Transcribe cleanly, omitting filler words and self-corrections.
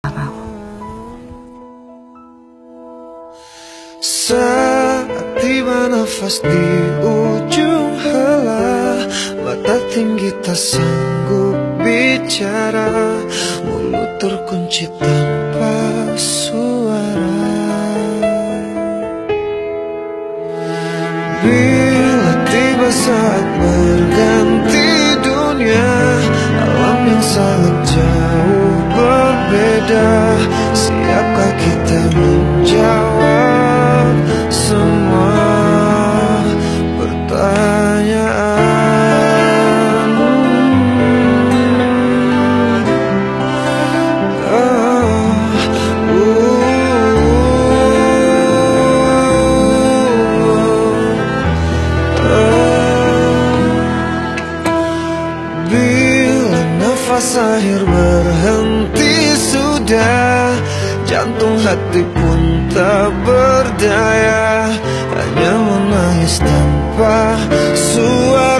Gak mau. Saat tiba nafas di ujung helah, mata tinggi tak sanggup bicara, mulut terkunci tanpa suara. Bila tiba saat berganti dunia, alam yang sangat jauh berbeda, siapkah kita menjawab semua pertanyaan? Bila nafas akhir berhenti sudah, jantung hati pun tak berdaya, hanya menangis tanpa suara.